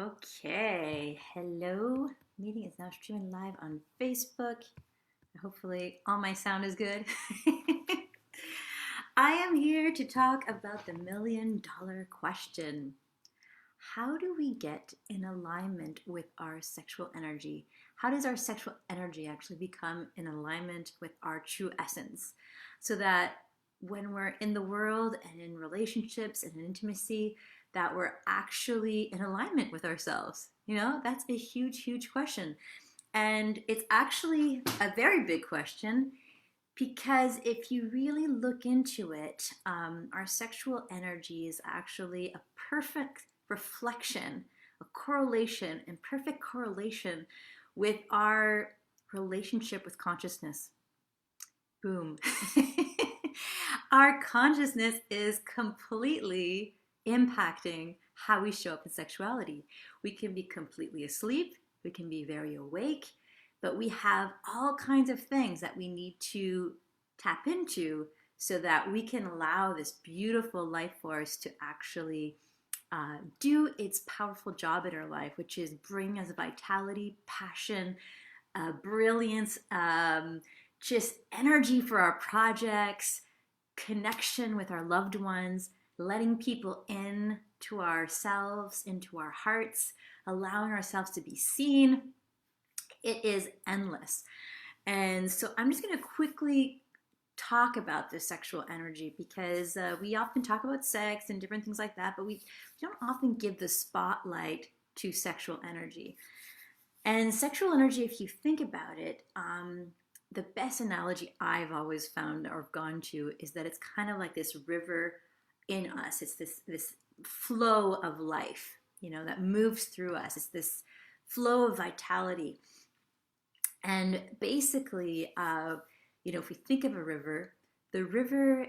Okay, hello. Meeting is now streaming live on Facebook. Hopefully, all my sound is good. I am here to talk about the $1,000,000 question. How do we get in alignment with our sexual energy? How does our sexual energy actually become in alignment with our true essence? So that when we're in the world and in relationships and in intimacy, that we're actually in alignment with ourselves. That's a huge, huge question. And it's actually a very big question because if you really look into it, our sexual energy is actually a perfect reflection, a correlation, and perfect correlation with our relationship with consciousness. Boom. Our consciousness is completely impacting how we show up in sexuality. We can be completely asleep, we can be very awake, but we have all kinds of things that we need to tap into so that we can allow this beautiful life force to actually do its powerful job in our life, which is bring us vitality, passion, brilliance, just energy for our projects, connection with our loved ones, letting people in to ourselves, into our hearts, allowing ourselves to be seen. It is endless. And so I'm just going to quickly talk about this sexual energy because we often talk about sex and different things like that, but we don't often give the spotlight to sexual energy. And sexual energy, if you think about it, the best analogy I've always found or gone to is that it's kind of like this river in us. It's this flow of life, that moves through us. It's this flow of vitality. And basically, if we think of a river, the river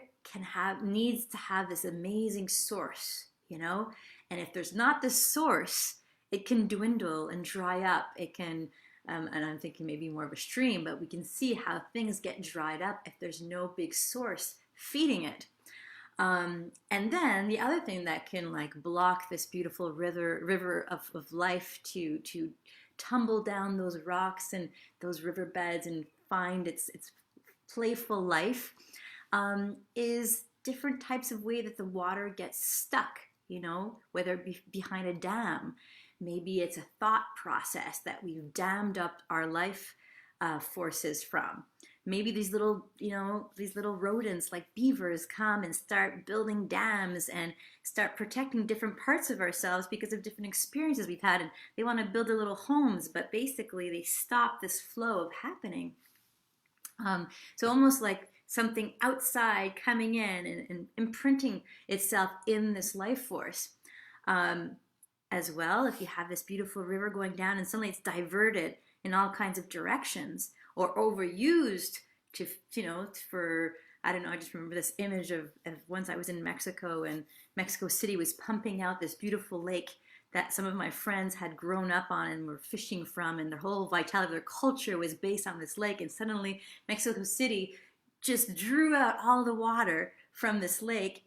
needs to have this amazing source, and if there's not this source, it can dwindle and dry up. It can, and I'm thinking maybe more of a stream, but we can see how things get dried up if there's no big source feeding it. And then the other thing that can block this beautiful river of life to tumble down those rocks and those riverbeds and find its playful life is different types of way that the water gets stuck, whether it be behind a dam. Maybe it's a thought process that we've dammed up our life forces from. Maybe these little rodents like beavers come and start building dams and start protecting different parts of ourselves because of different experiences we've had, and they want to build their little homes, but basically they stop this flow of happening. So almost like something outside coming in and imprinting itself in this life force. As well, if you have this beautiful river going down and suddenly it's diverted in all kinds of directions or overused to, for, I don't know, I just remember this image of once I was in Mexico and Mexico City was pumping out this beautiful lake that some of my friends had grown up on and were fishing from, and their whole vitality, their culture was based on this lake, and suddenly Mexico City just drew out all the water from this lake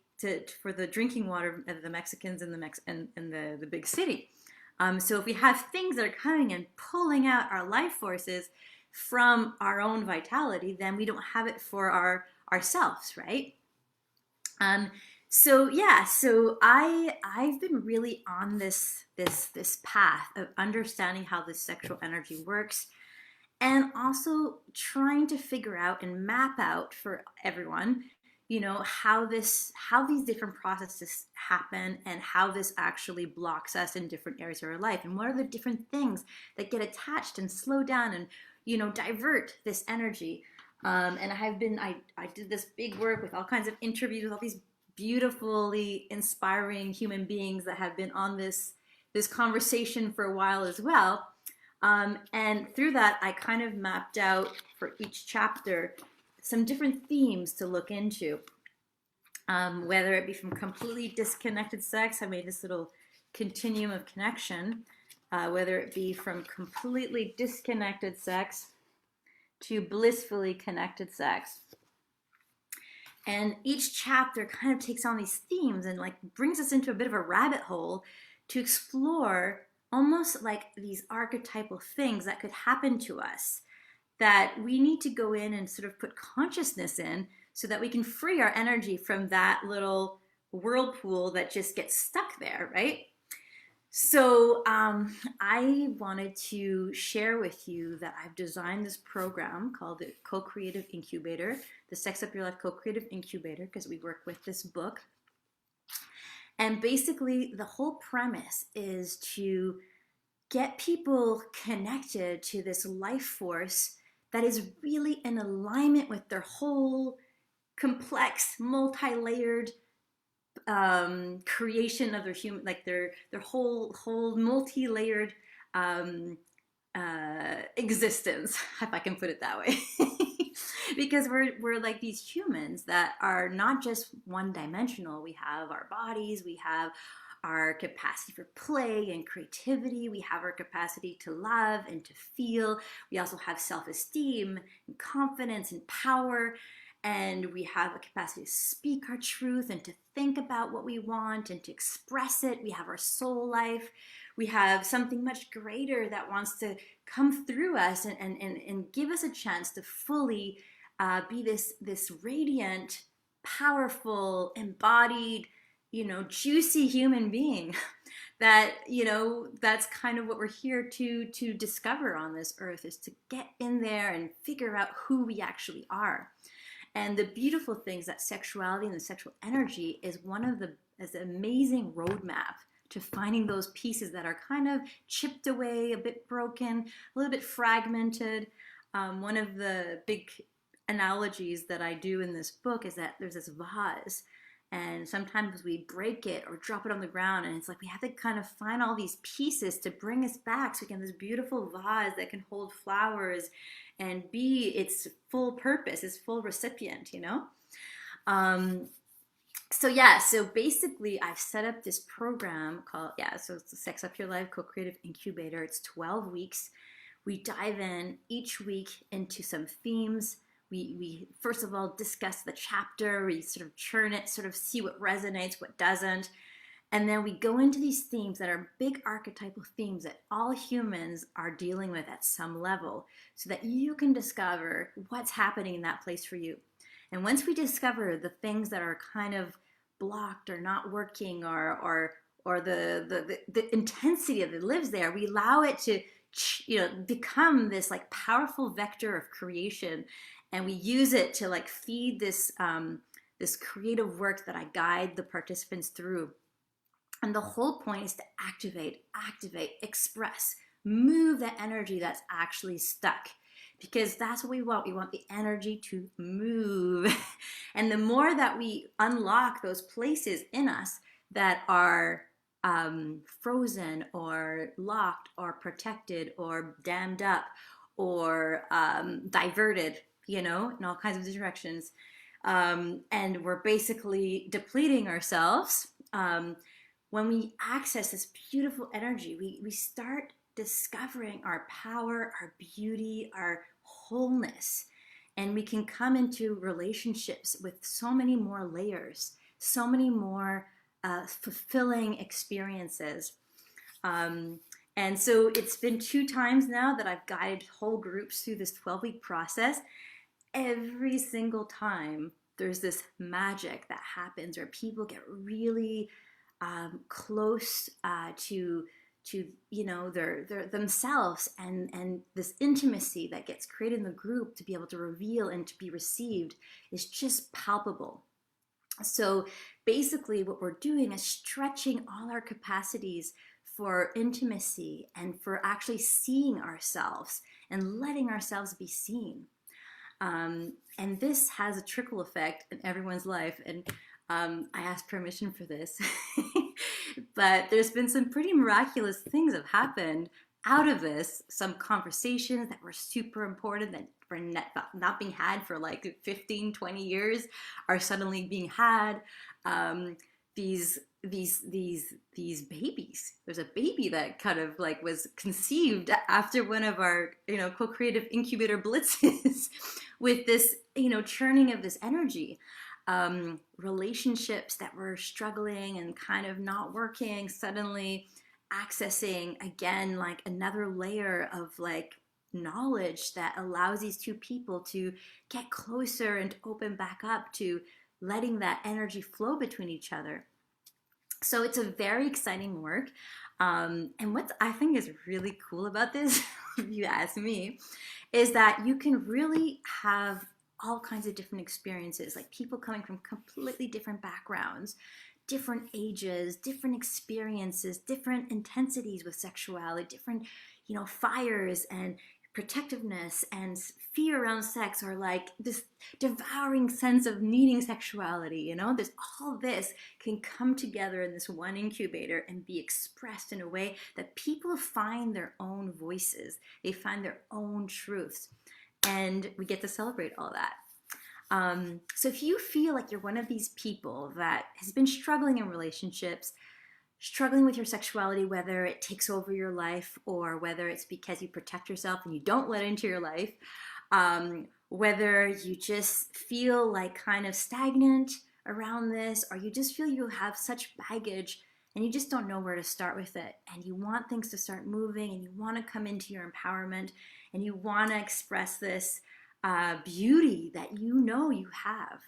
for the drinking water of the Mexicans in the big city. So if we have things that are coming and pulling out our life forces from our own vitality, then we don't have it for ourselves, right? So I've been really on this path of understanding how this sexual energy works, and also trying to figure out and map out for everyone how these different processes happen and how this actually blocks us in different areas of our life, and what are the different things that get attached and slow down and divert this energy. And I did this big work with all kinds of interviews with all these beautifully inspiring human beings that have been on this conversation for a while as well. And through that, I kind of mapped out for each chapter some different themes to look into, whether it be from completely disconnected sex. I made this little continuum of connection, whether it be from completely disconnected sex to blissfully connected sex. And each chapter kind of takes on these themes and brings us into a bit of a rabbit hole to explore almost like these archetypal things that could happen to us that we need to go in and sort of put consciousness in so that we can free our energy from that little whirlpool that just gets stuck there, right? So I wanted to share with you that I've designed this program called the CoCreative Incubator, the Sex Up Your Life CoCreative Incubator, because we work with this book. And basically, the whole premise is to get people connected to this life force that is really in alignment with their whole complex, multi-layered creation of their human, like their whole multi-layered existence, if I can put it that way. Because we're like these humans that are not just one-dimensional. We have our bodies, we have our capacity for play and creativity, we have our capacity to love and to feel, we also have self-esteem and confidence and power, and we have a capacity to speak our truth and to think about what we want and to express it. We have our soul life. We have something much greater that wants to come through us and give us a chance to fully be this radiant, powerful, embodied, juicy human being that, that's kind of what we're here to discover on this earth, is to get in there and figure out who we actually are. And the beautiful things that sexuality and the sexual energy is is an amazing roadmap to finding those pieces that are kind of chipped away, a bit broken, a little bit fragmented. One of the big analogies that I do in this book is that there's this vase, and sometimes we break it or drop it on the ground, and it's like we have to kind of find all these pieces to bring us back so we can have this beautiful vase that can hold flowers and be its full purpose, its full recipient, So basically I've set up this program called, so it's the Sex Up Your Life Co-Creative Incubator. It's 12 weeks. We dive in each week into some themes. We first of all discuss the chapter, we sort of churn it, sort of see what resonates, what doesn't. And then we go into these themes that are big archetypal themes that all humans are dealing with at some level, so that you can discover what's happening in that place for you. And once we discover the things that are kind of blocked or not working, or the intensity that lives there, we allow it to become this like powerful vector of creation, and we use it to like feed this this creative work that I guide the participants through. And the whole point is to activate, express, move that energy that's actually stuck. Because that's what we want. We want the energy to move. And the more that we unlock those places in us that are frozen or locked or protected or dammed up or diverted, in all kinds of directions, and we're basically depleting ourselves, when we access this beautiful energy, we start discovering our power, our beauty, our wholeness. And we can come into relationships with so many more layers, so many more fulfilling experiences. And so it's been 2 times now that I've guided whole groups through this 12-week process. Every single time there's this magic that happens, or people get really close to their themselves, and this intimacy that gets created in the group to be able to reveal and to be received is just palpable. So basically what we're doing is stretching all our capacities for intimacy and for actually seeing ourselves and letting ourselves be seen. And this has a trickle effect in everyone's life, and I asked permission for this. But there's been some pretty miraculous things have happened out of this. Some conversations that were super important that were not being had for like 15, 20 years are suddenly being had. These babies. There's a baby that kind of like was conceived after one of our, co-creative incubator blitzes with this, churning of this energy. Relationships that were struggling and kind of not working suddenly accessing again like another layer of like knowledge that allows these two people to get closer and open back up to letting that energy flow between each other. So it's a very exciting work. And what I think is really cool about this, if you ask me, is that you can really have all kinds of different experiences, like people coming from completely different backgrounds, different ages, different experiences, different intensities with sexuality, different, fires and protectiveness and fear around sex, or like this devouring sense of needing sexuality. There's all this can come together in this one incubator and be expressed in a way that people find their own voices, they find their own truths, and we get to celebrate all that. So if you feel like you're one of these people that has been struggling in relationships, struggling with your sexuality, whether it takes over your life or whether it's because you protect yourself and you don't let it into your life, whether you just feel like kind of stagnant around this, or you just feel you have such baggage and you just don't know where to start with it, and you want things to start moving, and you want to come into your empowerment, and you want to express this beauty that you have.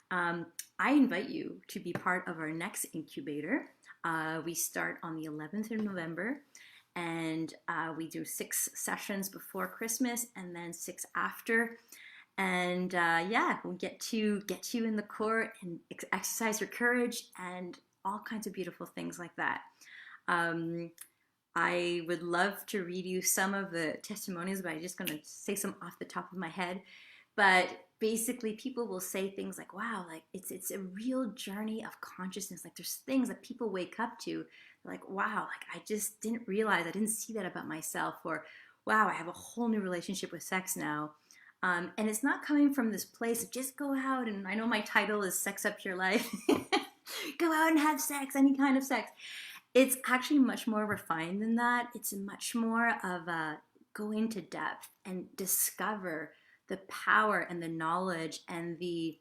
I invite you to be part of our next incubator. We start on the 11th of November, and we do 6 sessions before Christmas and then 6 after. And we get to get you in the court and exercise your courage and all kinds of beautiful things like that. I would love to read you some of the testimonials, but I'm just going to say some off the top of my head. But basically, people will say things like, wow, like it's a real journey of consciousness. Like there's things that people wake up to, like, wow, like I just didn't realize, I didn't see that about myself, or wow, I have a whole new relationship with sex now. And it's not coming from this place of just go out, and I know my title is Sex Up Your Life. Go out and have sex, any kind of sex. It's actually much more refined than that. It's much more of a go into depth and discover the power and the knowledge and the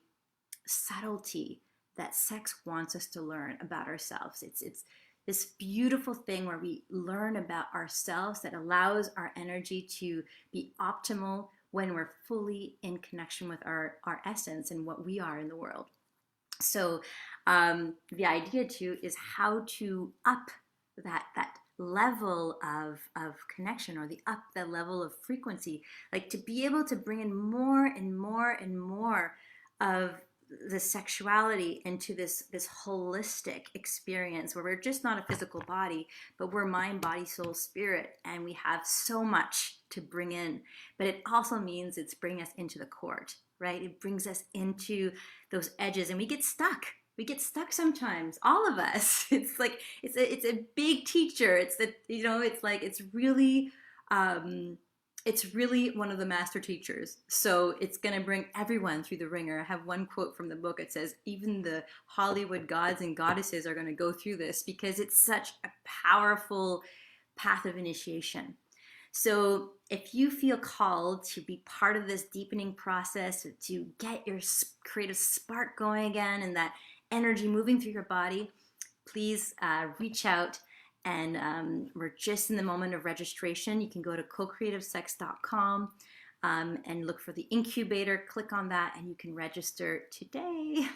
subtlety that sex wants us to learn about ourselves. It's this beautiful thing where we learn about ourselves that allows our energy to be optimal when we're fully in connection with our essence and what we are in the world. So the idea too is how to up that level of connection, or the level of frequency, like to be able to bring in more and more and more of the sexuality into this holistic experience where we're just not a physical body, but we're mind, body, soul, spirit, and we have so much to bring in. But it also means it's bringing us into the court, right? It brings us into those edges, and we get stuck. We get stuck sometimes, all of us. It's like it's a big teacher. It's really one of the master teachers. So it's going to bring everyone through the ringer. I have one quote from the book. It says, even the Hollywood gods and goddesses are going to go through this, because it's such a powerful path of initiation. So if you feel called to be part of this deepening process, to get your creative spark going again and that energy moving through your body, please reach out. And we're just in the moment of registration. You can go to CoCreativeSex.com and look for the incubator. Click on that and you can register today.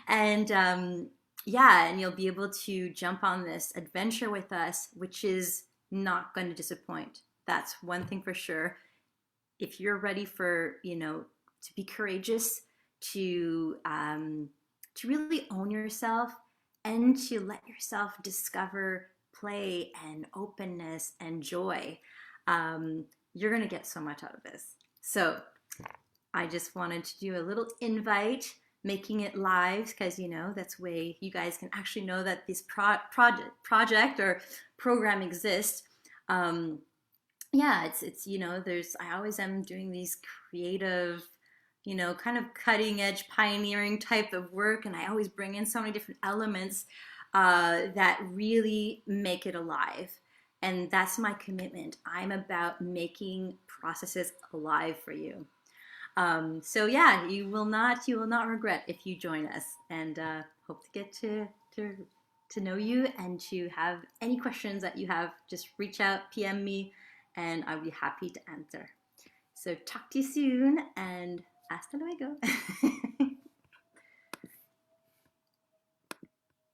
And and you'll be able to jump on this adventure with us, which is not going to disappoint. That's one thing for sure. If you're ready for, to be courageous, to really own yourself, and to let yourself discover play and openness and joy, you're going to get so much out of this. So I just wanted to do a little invite, making it live, because that's way you guys can actually know that this project or program exists. It's I always am doing these creative, kind of cutting edge pioneering type of work, and I always bring in so many different elements that really make it alive. And that's my commitment. I'm about making processes alive for you. You will not regret if you join us, and hope to get to to know you and to have any questions that you have. Just reach out, PM me, and I'll be happy to answer. So talk to you soon, and hasta luego.